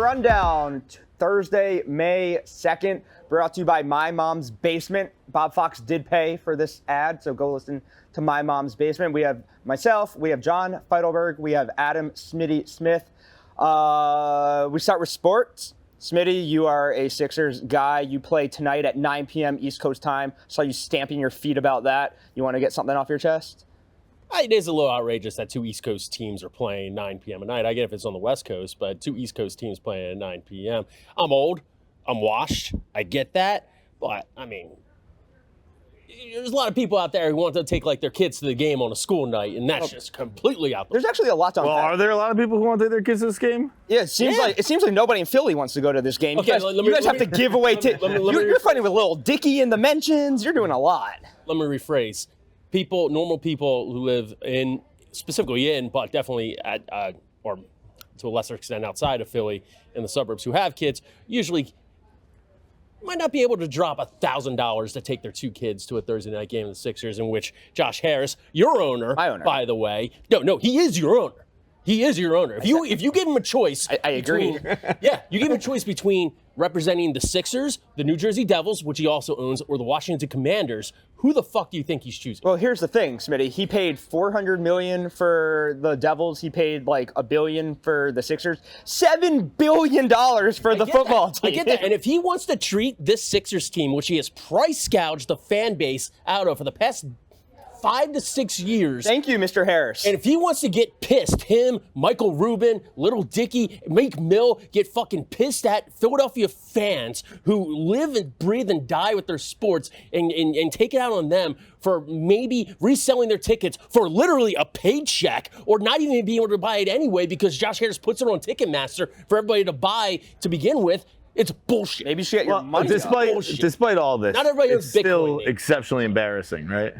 Rundown, Thursday, May 2nd, brought to you by My Mom's Basement. Bob Fox did pay for this ad, so go listen to My Mom's Basement. We have myself, we have John Feidelberg, we have Adam Smitty Smith. We start with sports. Smitty, you are a Sixers guy. You play tonight at 9 p.m. East Coast time. Saw you stamping your feet about that. You want to get something off your chest? It is a little outrageous that two East Coast teams are playing 9 p.m. at night. I get if it's on the West Coast, but two East Coast teams playing at 9 p.m. I'm old. I'm washed. I get that. But, I mean, there's a lot of people out there who want to take, like, their kids to the game on a school night, and that's just completely out there. There's actually a lot to unpack. Well, are there a lot of people who want to take their kids to this game? Yeah, it seems like nobody in Philly wants to go to this game. Okay, you guys have to give away tickets. You're fighting with Little Dicky in the mentions. You're doing a lot. Let me rephrase. Normal people who live specifically in, but definitely or to a lesser extent outside of Philly in the suburbs who have kids, usually might not be able to drop $1,000 to take their two kids to a Thursday night game of the Sixers, in which Josh Harris, your owner, my owner, by the way, no, he is your owner. He is your owner. If you give him a choice, I agree. Yeah, you give him a choice between representing the Sixers, the New Jersey Devils, which he also owns, or the Washington Commanders. Who the fuck do you think he's choosing? Well, here's the thing, Smitty. He paid $400 million for the Devils. He paid like $1 billion for the Sixers. $7 billion for the football team. I get that. And if he wants to treat this Sixers team, which he has price gouged the fan base out of for the past 5 to 6 years. Thank you, Mr. Harris. And if he wants to get pissed, him, Michael Rubin, Little Dicky, Meek Mill, get fucking pissed at Philadelphia fans who live and breathe and die with their sports and take it out on them for maybe reselling their tickets for literally a paycheck or not even being able to buy it anyway because Josh Harris puts it on Ticketmaster for everybody to buy to begin with. It's bullshit. Maybe you should get your money Despite all this, not everybody it's still exceptionally embarrassing, right?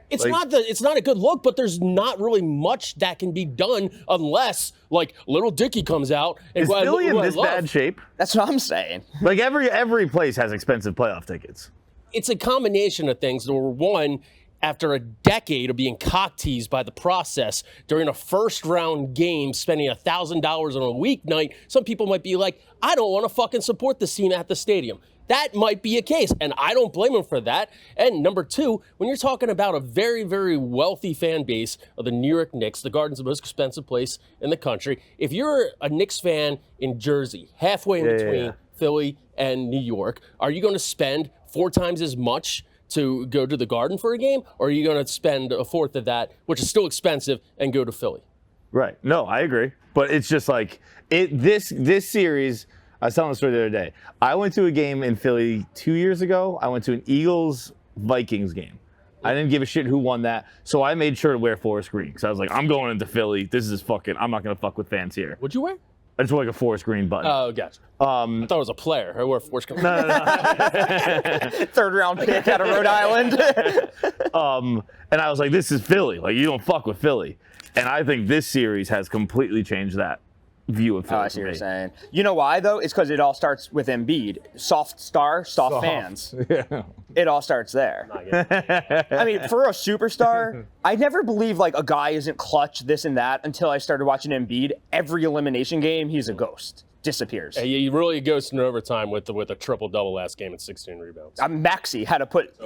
It's not a good look, but there's not really much that can be done unless, like, Little Dicky comes out. And is Philly in this bad shape? That's what I'm saying. Like, every place has expensive playoff tickets. It's a combination of things. Number one, after a decade of being cock-teased by the process during a first-round game, spending $1,000 on a weeknight, some people might be like, I don't want to fucking support this team at the stadium. That might be a case, and I don't blame him for that. And number two, when you're talking about a very, very wealthy fan base of the New York Knicks, the Garden's the most expensive place in the country. If you're a Knicks fan in Jersey, halfway in between Philly and New York, are you going to spend 4 times as much to go to the Garden for a game, or are you going to spend a fourth of that, which is still expensive, and go to Philly? Right. No, I agree. But it's just like this series. I was telling the story the other day. I went to a game in Philly 2 years ago. I went to an Eagles-Vikings game. I didn't give a shit who won that, so I made sure to wear forest green. Because I was like, I'm going into Philly. This is I'm not going to fuck with fans here. What'd you wear? I just wore like a forest green button. Oh, gotcha. I thought it was a player. I wore forest green. No. Third round pick out of Rhode Island. And I was like, this is Philly. Like, you don't fuck with Philly. And I think this series has completely changed that view of Philly. I see what you're saying. You know why, though? It's because it all starts with Embiid. Soft fans. Yeah. It all starts there. I mean, for a superstar, I never believed like a guy isn't clutch, this and that, until I started watching Embiid. Every elimination game, he's a ghost. Disappears. Hey, you really ghosted in overtime with a triple-double last game at 16 rebounds. Maxey had to put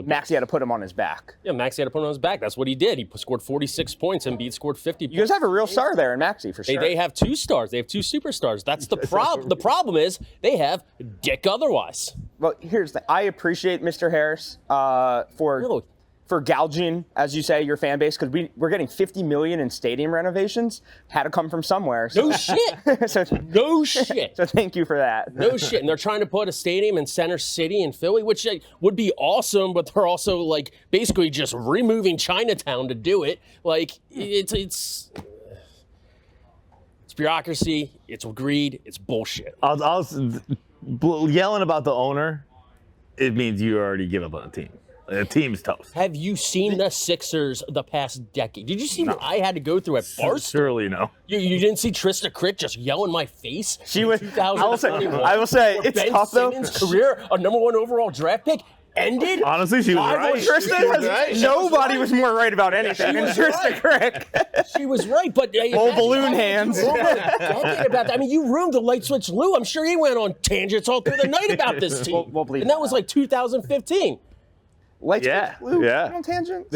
Maxey had to put him on his back. Yeah, Maxey had to put him on his back. That's what he did. He scored 46 points and Embiid scored 50 points. You guys have a real star there in Maxey, for sure. They have 2 stars. They have 2 superstars. That's the problem. The problem is they have dick otherwise. Well, here's the thing. I appreciate Mr. Harris for gouging, as you say, your fan base, because we're getting $50 million in stadium renovations. Had to come from somewhere. So. No shit. No shit. So thank you for that. No shit. And they're trying to put a stadium in Center City in Philly, which would be awesome, but they're also like basically just removing Chinatown to do it. Like it's bureaucracy. It's greed. It's bullshit. Yelling about the owner, it means you already give up on the team. The team's toast. Have you seen the Sixers the past decade? Did you see what I had to go through at Barstool? Surely no. You didn't see Trista Crick just yell in my face? She was. I will say it's Ben tough though. Simmons' career, a #1 overall draft pick. ended. Honestly, she was Live right. on Tristan She was has, right. nobody was more right about anything than Tristan Crick. She was right, but Old balloon hands. About that. I mean, you ruined the Light Switch Lou. I'm sure he went on tangents all through the night about this team. We'll bleep and that was like 2015. Lights Yeah, Blue, yeah. on tangent.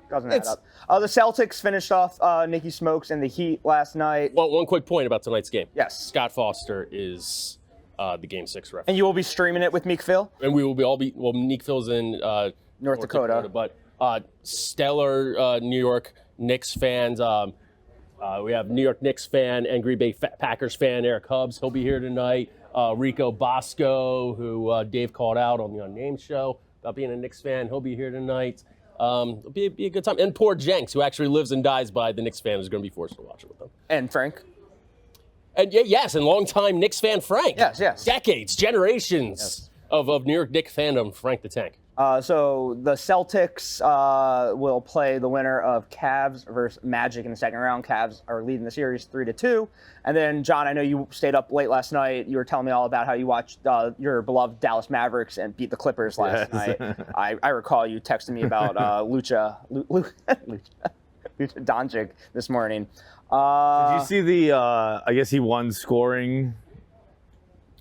Doesn't add up. The Celtics finished off Nicky Smokes and the Heat last night. Well, one quick point about tonight's game. Yes. Scott Foster is the Game 6 referee. And you will be streaming it with Meek Phil? And we will be Meek Phil's in North Dakota. But stellar New York Knicks fans. We have New York Knicks fan and Green Bay Packers fan Eric Hubbs. He'll be here tonight. Rico Bosco, who Dave called out on the Unnamed show about being a Knicks fan. He'll be here tonight. It'll be a good time. And poor Jenks, who actually lives and dies by the Knicks fan, is going to be forced to watch it with them. And Frank? And yes, and longtime Knicks fan Frank. Yes. Decades, generations of New York Knicks fandom, Frank the Tank. So the Celtics will play the winner of Cavs versus Magic in the second round. Cavs are leading the series 3-2. And then, John, I know you stayed up late last night. You were telling me all about how you watched your beloved Dallas Mavericks and beat the Clippers last night. I recall you texting me about Lucha Doncic this morning. Did you see the? I guess he won scoring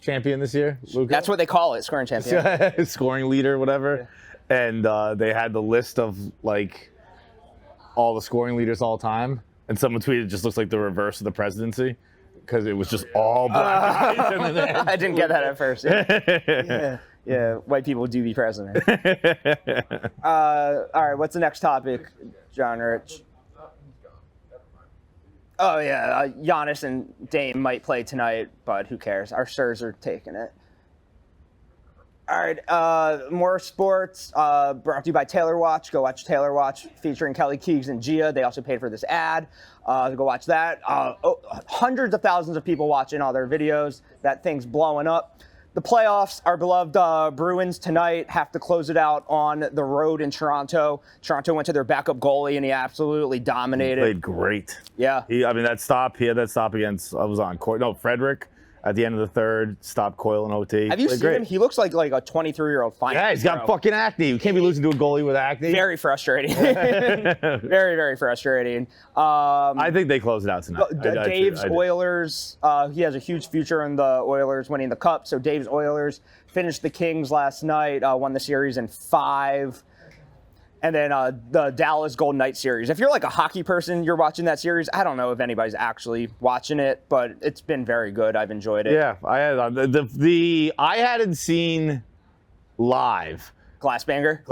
champion this year. Luka? That's what they call it, scoring champion. Scoring leader, whatever. And they had the list of like all the scoring leaders all time. And someone tweeted, it just looks like the reverse of the presidency because it was just all black guys. And then I didn't get that at first. Yeah, white people do be president. All right, what's the next topic, John Rich? Oh, yeah, Giannis and Dame might play tonight, but who cares? Our Sirs are taking it. All right, more sports brought to you by Taylor Watch. Go watch Taylor Watch featuring Kelly Keegs and Gia. They also paid for this ad. Go watch that. Hundreds of thousands of people watching all their videos. That thing's blowing up. The playoffs, our beloved Bruins tonight have to close it out on the road in Toronto. Toronto went to their backup goalie, and he absolutely dominated. He played great. Yeah. He had that stop against, I was on court. No, Frederick. At the end of the third, stopped Coyle and OT. Have you seen him? He looks like a 23-year-old fighter. Yeah, he's got fucking acne. You can't be losing to a goalie with acne. Very frustrating. Very, very frustrating. I think they close it out tonight. Dave's Oilers, he has a huge future in the Oilers winning the Cup. So Dave's Oilers finished the Kings last night, won the series in 5. And then the Dallas Golden Knights series. If you're like a hockey person, you're watching that series. I don't know if anybody's actually watching it, but it's been very good. I've enjoyed it. Yeah, I had I hadn't seen live Glassbanger.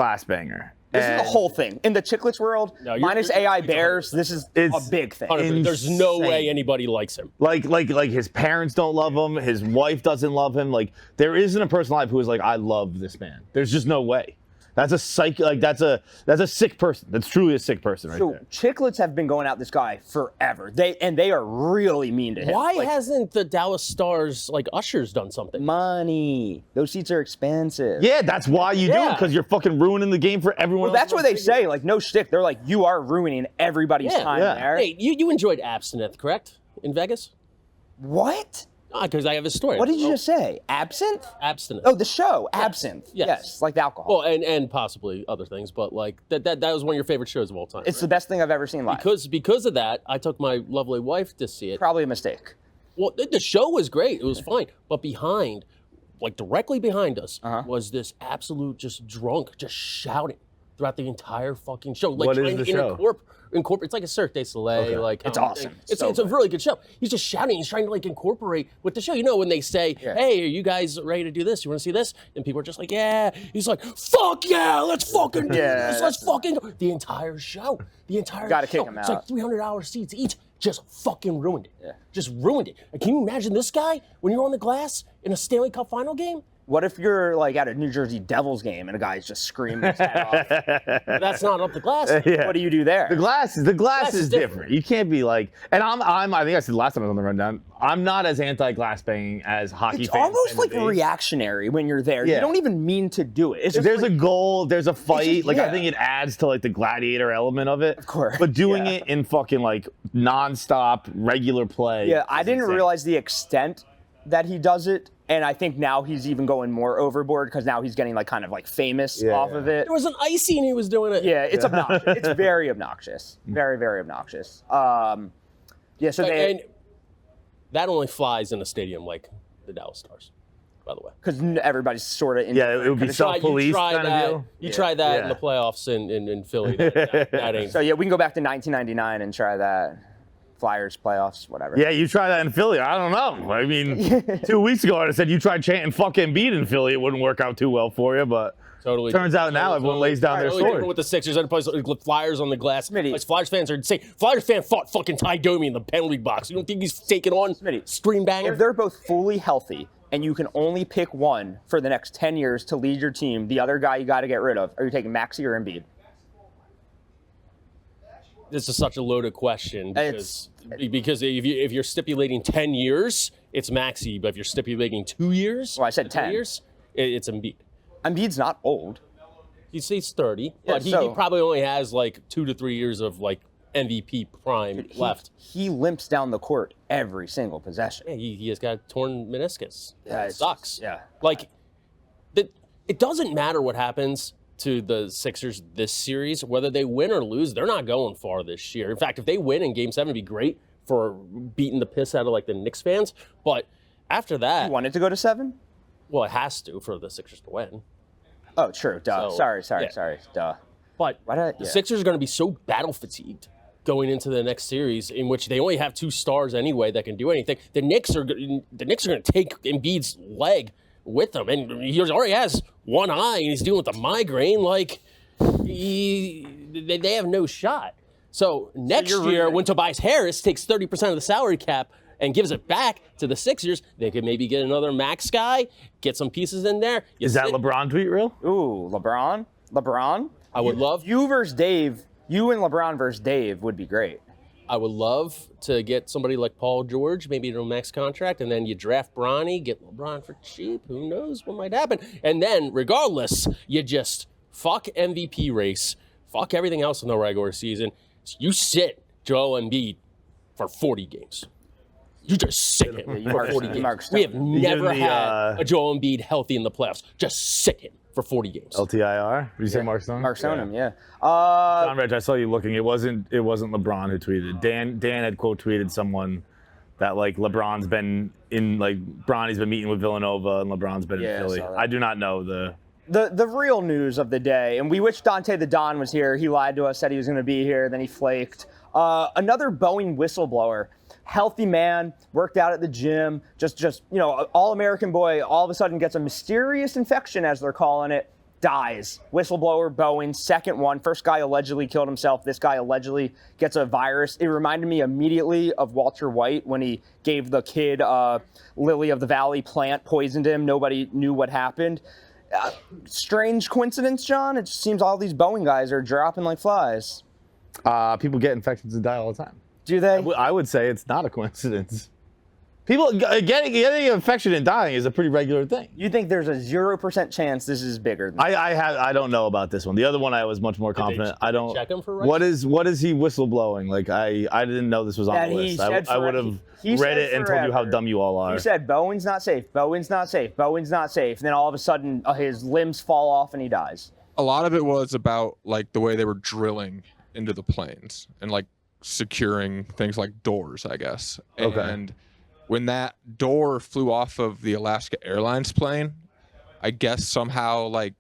This is the whole thing. In the Chicklets world, minus AI Bears, this is a big thing. There's no way anybody likes him. Like his parents don't love him. His wife doesn't love him. Like there isn't a person alive who is like, I love this man. There's just no way. That's a that's a sick person. That's truly a sick person right there. Chicklets have been going out this guy forever. They are really mean to him. Why hasn't the Dallas Stars ushers done something? Money. Those seats are expensive. Yeah, that's why you do it, because you're fucking ruining the game for everyone else. That's what they say. Like, no shtick. They're like, you are ruining everybody's time there. Hey, you enjoyed Absinthe, correct? In Vegas? What? Because I have a story. What did you just say? Absinthe? Abstinence. Oh, the show. Absinthe. Yes, like the alcohol. Well, and possibly other things, but that was one of your favorite shows of all time. It's the best thing I've ever seen live. Because of that, I took my lovely wife to see it. Probably a mistake. Well, the show was great. It was fine. But directly behind us, was this absolute just drunk, just shouting throughout the entire fucking show. What is the show? It's like a Cirque du Soleil. Okay. It's awesome. It's a really good show. He's just shouting. He's trying to incorporate with the show. You know when they say, "Hey, are you guys ready to do this? You want to see this?" And people are just like, "Yeah." He's like, "Fuck yeah, let's fucking do this. Let's fucking do it." The entire show. Gotta kick him out. It's like $300 seats each. Just fucking ruined it. Yeah. Just ruined it. And can you imagine this guy when you're on the glass in a Stanley Cup final game? What if you're at a New Jersey Devils game and a guy's just screaming his head off? That's not up the glass. Yeah. What do you do there? The glass is different. You can't be like, and I think I said last time I was on the rundown, I'm not as anti-glass banging as hockey It's fans. almost like reactionary when you're there. Yeah. You don't even mean to do it. It's There's a goal, there's a fight. just- I think it adds to the gladiator element of it. Of course. But doing it in fucking nonstop regular play. Yeah, I didn't realize the extent that he does it And I think now he's even going more overboard because now he's getting like kind of like famous off of it. There was an icy and he was doing it. Yeah, it's obnoxious. It's very obnoxious. Very, very obnoxious. So and that only flies in a stadium like the Dallas Stars, by the way. Because everybody's sort of it would be self-police kind of deal. You tried that in the playoffs in Philly. That ain't. So we can go back to 1999 and try that. Flyers, playoffs, whatever. Yeah, you try that in Philly. I don't know. I mean, 2 weeks ago I said you tried chanting "fuck Embiid" in Philly. It wouldn't work out too well for you, but turns out now everyone lays down their sword. With the Sixers, and plays Flyers on the glass. Flyers fans are insane. Flyers fan fought fucking Ty Domi in the penalty box. You don't think he's taking on screen banger? If they're both fully healthy and you can only pick one for the next 10 years to lead your team, the other guy you got to get rid of, are you taking Maxey or Embiid? This is such a loaded question because if you're stipulating 10 years, it's Maxey. But if you're stipulating 2 years, I said 10 years, it's Embiid. Embiid's not old. He's 30, but he probably only has like 2 to 3 years of like MVP prime left. He limps down the court every single possession. Yeah, he has got a torn meniscus. Yeah, it sucks. Yeah, like it doesn't matter what happens to the Sixers this series, whether they win or lose, they're not going far this year. In fact, if they win in Game 7, it'd be great for beating the piss out of like the Knicks fans. But after that, you want it to go to 7? Well, it has to for the Sixers to win. Oh, true. Duh. So, sorry. Duh. But the Sixers are going to be so battle fatigued going into the next series, in which they only have 2 stars anyway that can do anything. The Knicks are going to take Embiid's leg with them, and he already has one eye, and he's dealing with a migraine. Like, they have no shot. So next year, when Tobias Harris takes 30% of the salary cap and gives it back to the Sixers, they could maybe get another max guy, get some pieces in there. Is that LeBron tweet real? Ooh, LeBron. I would love you versus Dave. You and LeBron versus Dave would be great. I would love to get somebody like Paul George, maybe to a max contract, and then you draft Bronny, get LeBron for cheap. Who knows what might happen? And then, regardless, you just fuck MVP race, fuck everything else in the regular season. You sit Joel Embiid for 40 games. You just sit him for 40 games. We have never had a Joel Embiid healthy in the playoffs. Just sit him for 40 games. LTIR? Did you say Mark Stone? Mark Stone, yeah. John Reg, I saw you looking. It wasn't LeBron who tweeted. Dan had quote tweeted someone that like Bronny's been meeting with Villanova and LeBron's been in Philly. I do not know the real news of the day, and we wish Dante the Don was here. He lied to us, said he was going to be here, then he flaked. Another Boeing whistleblower. Healthy man, worked out at the gym, just all-American boy, all of a sudden gets a mysterious infection, as they're calling it, dies. Whistleblower, Boeing, second one. First guy allegedly killed himself. This guy allegedly gets a virus. It reminded me immediately of Walter White when he gave the kid Lily of the Valley plant, poisoned him. Nobody knew what happened. Strange coincidence, John? It just seems all these Boeing guys are dropping like flies. People get infections and die all the time. Do they? I would say it's not a coincidence. People getting an infection and dying is a pretty regular thing. You think there's a 0% chance this is bigger than I don't know about this one. The other one I was much more confident. I don't check him for what is he whistleblowing? Like I didn't know this was on the list. I would have read it and told you how dumb you all are. He said Bowen's not safe. Bowen's not safe. Bowen's not safe. And then all of a sudden his limbs fall off and he dies. A lot of it was about like the way they were drilling into the planes and like securing things like doors, I guess. Okay. And when that door flew off of the Alaska Airlines plane, I guess somehow like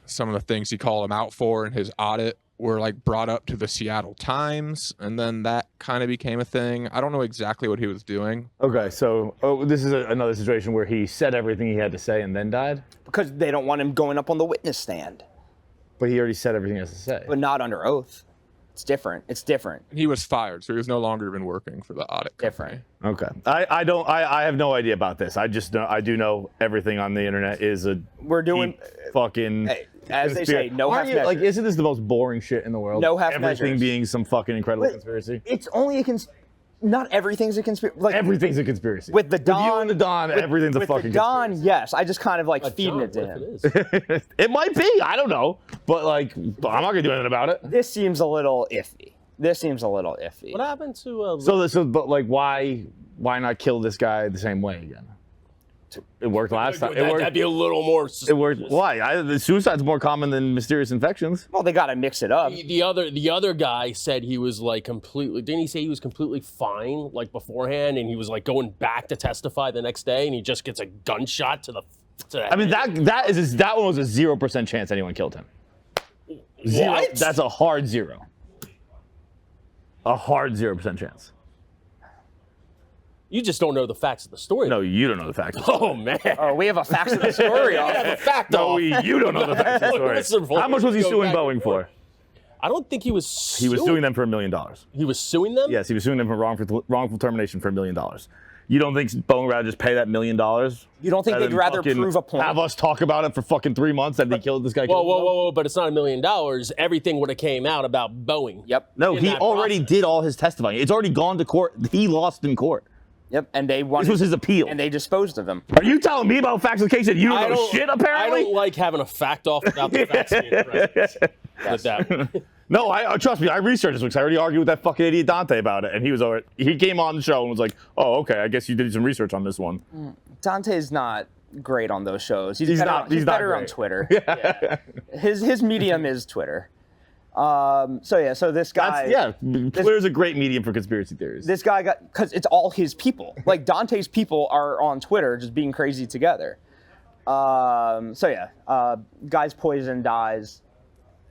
some of the things he called him out for in his audit were like brought up to the Seattle Times, and then that kind of became a thing. I don't know exactly what he was doing. Okay, so this is another situation where he said everything he had to say and then died? Because they don't want him going up on the witness stand. But he already said everything he has to say. But not under oath. It's different. It's different. He was fired, so he was no longer even working for the audit company. Different. Okay. I have no idea about this. I just know, I do know everything on the internet is a fucking as they say, no half measures. Like, isn't this the most boring shit in the world? No half measures. Everything being some fucking incredible conspiracy. It's only not everything's a conspiracy. Like, everything's a conspiracy. With the Don, with you and the Don, everything's a fucking conspiracy. With the Don, yes. I just kind of like feeding it to him. It might be. I don't know. But like, I'm not gonna do anything about it. This seems a little iffy. What happened to? But like, why not kill this guy the same way again? It worked last time. It That'd worked. be a little more suspicious. It worked. Why? The suicide's more common than mysterious infections. Well, they got to mix it up. The other guy said he was like completely. Didn't he say he was completely fine like beforehand, and he was like going back to testify the next day, and he just gets a gunshot to the. I mean that one was a 0% chance anyone killed him. Zero. What? That's a hard zero. A hard 0% chance. You just don't know the facts of the story. No, you don't know the facts. Oh man. Oh, we have a facts of the story. We have a fact No, off. you don't know the facts of the story. How much was he Go suing back and Boeing for? I don't think he was. He was suing them for $1 million. He was suing them. Yes, he was suing them for wrongful termination for $1 million. You don't think Boeing would rather just pay that $1 million? You don't think they'd rather prove a point? Have us talk about it for fucking 3 months that they killed this guy? Whoa! But it's not $1 million. Everything would have came out about Boeing. Yep. No, in he that already process. did all his testifying. It's already gone to court. He lost in court. Yep. And they won. This was his appeal. And they disposed of him. Are you telling me about facts of the case that you don't know shit, apparently? I don't like having a fact off without the facts being present. With that. No, trust me. I researched this because I already argued with that fucking idiot Dante about it, and he came on the show and was like, "Oh, okay, I guess you did some research on this one." Dante's not great on those shows. He's not better on great. Twitter. Yeah. His medium is Twitter. So this guy. Twitter's a great medium for conspiracy theories. This guy because it's all his people. Like Dante's people are on Twitter just being crazy together. Guy's poison, dies,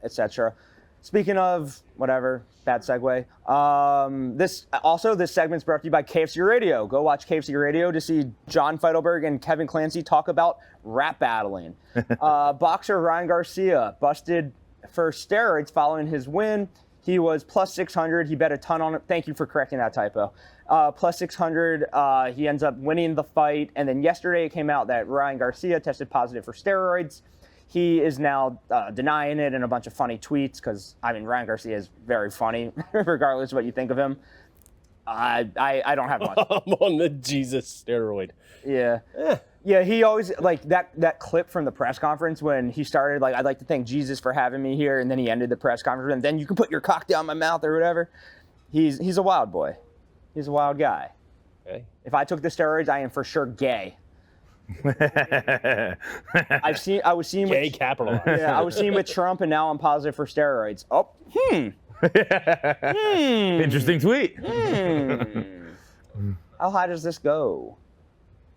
etc. Speaking of whatever, bad segue. This segment's brought to you by KFC Radio. Go watch KFC Radio to see John Feidelberg and Kevin Clancy talk about rap battling. Boxer Ryan Garcia busted for steroids following his win. He was plus 600. He bet a ton on it. Thank you for correcting that typo. Plus 600. He ends up winning the fight. And then yesterday it came out that Ryan Garcia tested positive for steroids. He is now denying it in a bunch of funny tweets because, Ryan Garcia is very funny, regardless of what you think of him. I don't have much. I'm on the Jesus steroid. Yeah. Yeah, he always, like, that clip from the press conference when he started, like, I'd like to thank Jesus for having me here, and then he ended the press conference, and then you can put your cock down my mouth or whatever. He's a wild boy. He's a wild guy. Okay. If I took the steroids, I am for sure gay. I was seeing Gay capital. Yeah, I was seeing with Trump, and now I'm positive for steroids. Oh, Interesting tweet. How high does this go?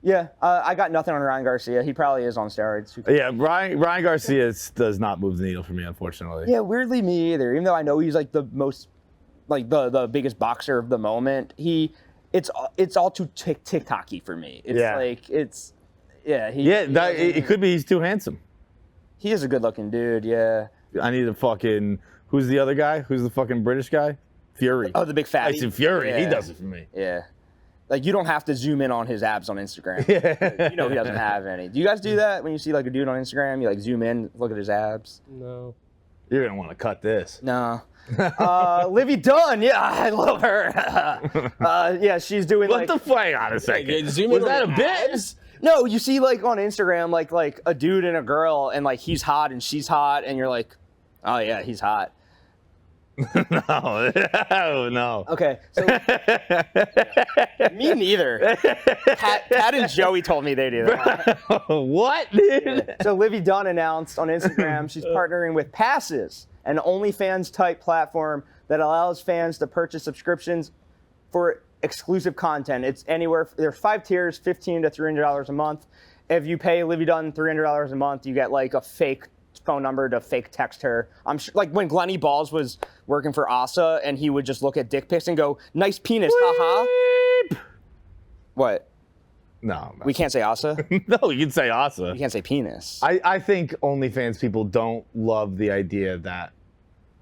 Yeah, I got nothing on Ryan Garcia. He probably is on steroids. Yeah, Ryan Garcia does not move the needle for me, unfortunately. Yeah, weirdly me either. Even though I know he's like the most, like the biggest boxer of the moment, it's all too TikTok-y for me. It's it could be he's too handsome. He is a good-looking dude. Yeah. I need a fucking. Who's the other guy? Who's the fucking British guy? Fury. Oh, the big fatty. Tyson Fury. Yeah. He does it for me. Yeah. Like, you don't have to zoom in on his abs on Instagram. You know he doesn't have any. Do you guys do that when you see, like, a dude on Instagram? You, like, zoom in, look at his abs? No. You're going to want to cut this. No. Livvy Dunne. Yeah, I love her. Yeah, she's doing, What the fuck? Hang on a second. Yeah, zoom Was in that on a the bit? abs? No, you see, like, on Instagram, like a dude and a girl, and, like, he's hot and she's hot, and you're like, oh, yeah, he's hot. No. Okay, so me neither. Pat and Joey told me they do that. What, dude? So Livvy Dunne announced on Instagram she's partnering with Passes, an OnlyFans type platform that allows fans to purchase subscriptions for exclusive content. It's anywhere. There's 5 tiers, $15 to $300 a month. If you pay Livvy Dunne $300 a month, you get like a fake phone number to fake text her. I'm sure, like when Glenny Balls was working for Asa, and he would just look at dick pics and go, "Nice penis, haha." What? No. We can't say Asa. No, you can say Asa. We can't say penis. I think OnlyFans people don't love the idea that.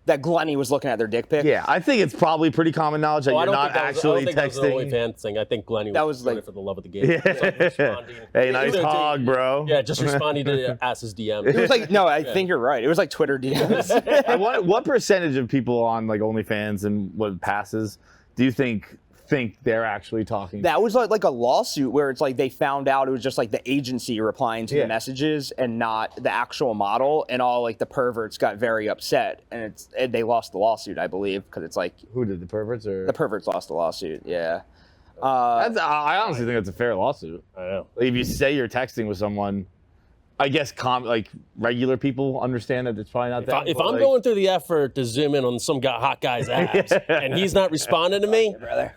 That Glenny was looking at their dick pic. Yeah, I think it's probably pretty common knowledge that Oh, you're not actually I don't think that was an texting. OnlyFans thing. I think Glenny That was was doing like- it for the love of the game. Yeah. Just, like, responding. Hey, nice Either hog, bro. Yeah, just responding to Ass's DM. It was like, no, I think you're right. It was like Twitter DMs. What percentage of people on like OnlyFans and what passes do you think they're actually talking? That was like a lawsuit where it's like they found out it was just like the agency replying to Yeah. the messages and not the actual model, and all like the perverts got very upset, and they lost the lawsuit, I believe, because it's like Who did, the perverts or? the perverts lost the lawsuit. Yeah. I honestly think that's a fair lawsuit. I know. Like, if you say you're texting with someone, I guess like regular people understand that it's probably not that. If I'm going through the effort to zoom in on some hot guy's abs and he's not responding to me, brother.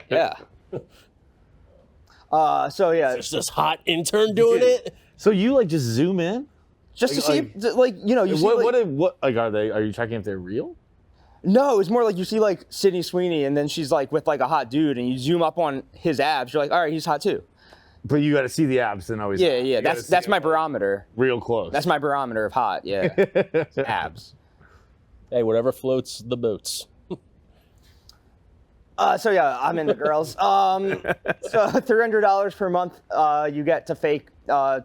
Yeah. So yeah, there's this hot intern doing it. So you like just zoom in? just to see, like, you know, you see, like, what like are you checking if they're real? no, it's more like you see like Sydney Sweeney, and then she's like with like a hot dude, and you zoom up on his abs. You're like, all right, he's hot too. But you got to see the abs and always. Yeah. That's my barometer. Real close. That's my barometer of hot. Yeah, abs. Hey, whatever floats the boats. So yeah, I'm into girls. So $300 per month, you get to fake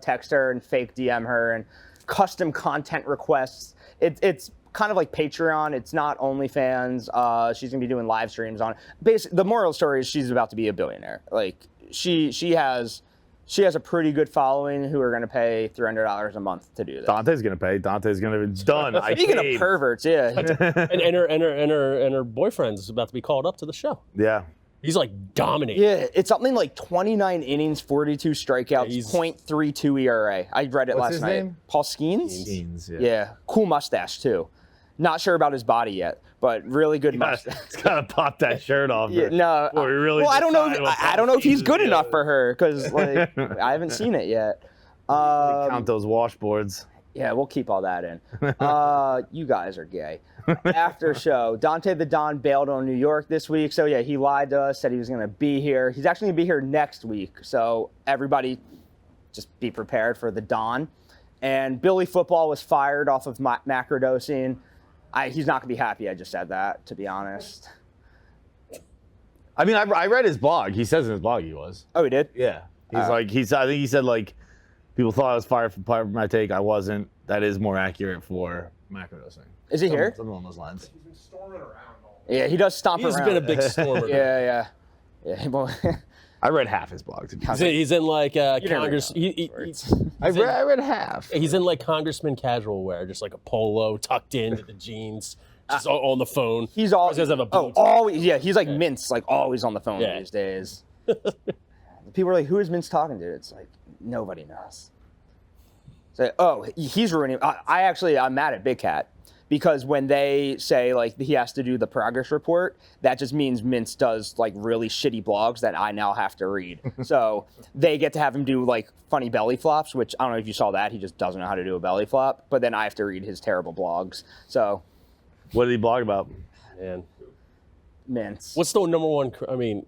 text her and fake DM her and custom content requests. It's kind of like Patreon. It's not OnlyFans. She's gonna be doing live streams on it. Basically, the moral story is she's about to be a billionaire. Like she has a pretty good following who are gonna pay $300 a month to do this. Dante's gonna pay. Dante's gonna be done. Speaking of perverts, yeah. and her boyfriend's about to be called up to the show. Yeah. He's like dominating. Yeah, it's something like 29 innings, 42 strikeouts, he's- 0.32 ERA. I read it What's last his night. name? Paul Skeens? Scenes, Yeah, cool mustache too. Not sure about his body yet, but really good mustache. It's gotta pop that shirt off. Yeah, no. Before we really well, I don't know. decide what I don't know if he's Skeens good is. enough for her because like I haven't seen it yet. Count those washboards. Yeah, we'll keep all that in. You guys are gay. After show, Dante the Don bailed on New York this week. So yeah, he lied to us, said he was going to be here. He's actually going to be here next week. So everybody just be prepared for the Don. And Billy Football was fired off of macrodosing. He's not going to be happy I just said that, to be honest. I mean, I read his blog. He says in his blog he was. Oh, he did? Yeah. I think he said like, people thought I was fired for my take. I wasn't. That is more accurate for macrodosing. Is he here? Something along those lines. He's been storming around all Yeah, he does stomp He's around. been a big stormer. Yeah. I read half his blog. To be honest. He's in like never Congress. know. I read half. He's in like Congressman casual wear, just like a polo tucked into the jeans, just on the phone. He's all. He does have a Oh, boot. always. Yeah, he's like Mince, like always on the phone Yeah. these days. People are like, "Who is Mince talking to?" It's like nobody knows. So, he's ruining. I'm mad at Big Cat because when they say like he has to do the progress report, that just means Mince does like really shitty blogs that I now have to read. So they get to have him do like funny belly flops, which I don't know if you saw that. He just doesn't know how to do a belly flop. But then I have to read his terrible blogs. So What did he blog about? Man, Mince. what's the number one? I mean,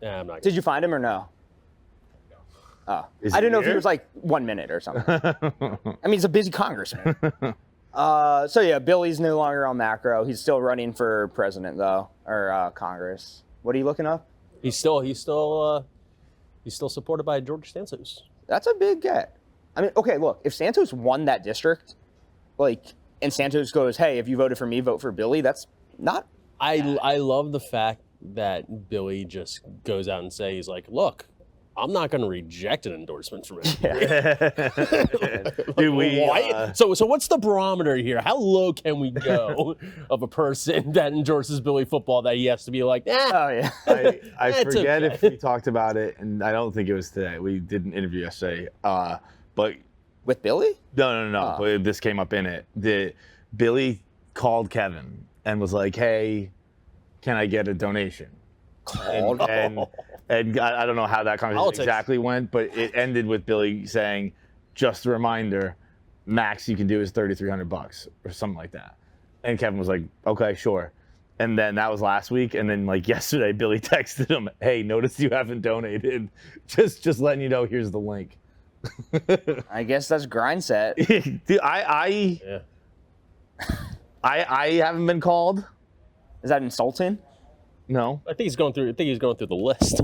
I'm not. Did you find him or no? Oh, Is I didn't he know if he here? was like 1 minute or something. I mean, he's a busy congressman. So yeah, Billy's no longer on macro. He's still running for president though, or Congress. What are you looking up? He's still supported by George Santos. That's a big get. I mean, okay, look, if Santos won that district, like, and Santos goes, "Hey, if you voted for me, vote for Billy," that's not. I love the fact that Billy just goes out and says, he's like, look, I'm not going to reject an endorsement from it. Dude, we. So what's the barometer here? How low can we go of a person that endorses Billy Football that he has to be like, Oh yeah. I That's forget okay. if we talked about it, and I don't think it was today. We did an interview yesterday, but With Billy? no. Oh. But this came up in it. Billy called Kevin and was like, "Hey, can I get a donation?" Called. And I don't know how that conversation Politics. exactly went, but it ended with Billy saying, "Just a reminder, max you can do is $3,300 or something like that." And Kevin was like, "Okay, sure." And then that was last week, and then like yesterday, Billy texted him, "Hey, notice you haven't donated. Just letting you know. Here's the link." I guess that's grind set. Dude, I haven't been called. Is that insulting? No, I think he's going through the list.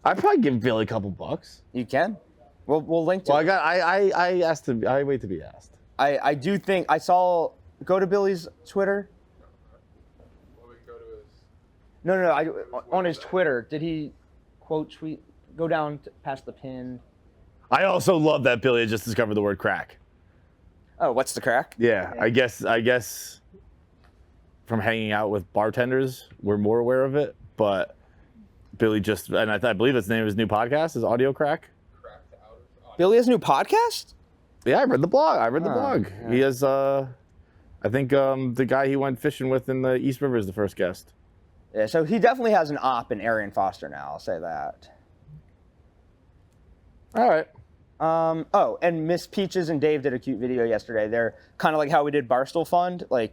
I'd probably give Billy a couple bucks. You can. We'll link to Well, it. I asked to. I wait to be asked. I do think I saw. Go to Billy's Twitter. Well, we can go to his. No. On his Twitter, did he quote tweet? Go down past the pin. I also love that Billy had just discovered the word crack. Oh, what's the crack? Yeah, I guess from hanging out with bartenders, we're more aware of it. But Billy just, and I believe that's the name of his new podcast, is Audio Crack. Cracked out. Billy has a new podcast? Yeah, I read the blog. The blog. Yeah. He has, I think the guy he went fishing with in the East River is the first guest. Yeah, so he definitely has an op in Arian Foster now, I'll say that. All right. Oh, and Miss Peaches and Dave did a cute video yesterday. They're kind of like how we did Barstool Fund, like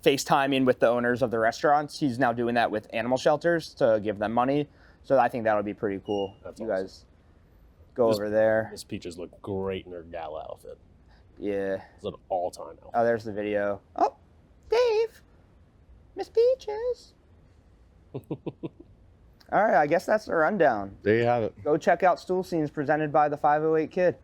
FaceTiming with the owners of the restaurants. He's now doing that with animal shelters to give them money. So I think that'll be pretty cool. That's you awesome. guys go over there. Miss Peaches look great in her gala outfit. Yeah. It's an all-time outfit. Oh, there's the video. Oh, Dave. Miss Peaches. All right, I guess that's the rundown. There you have it. Go check out Stool Scenes presented by the 508 Kid.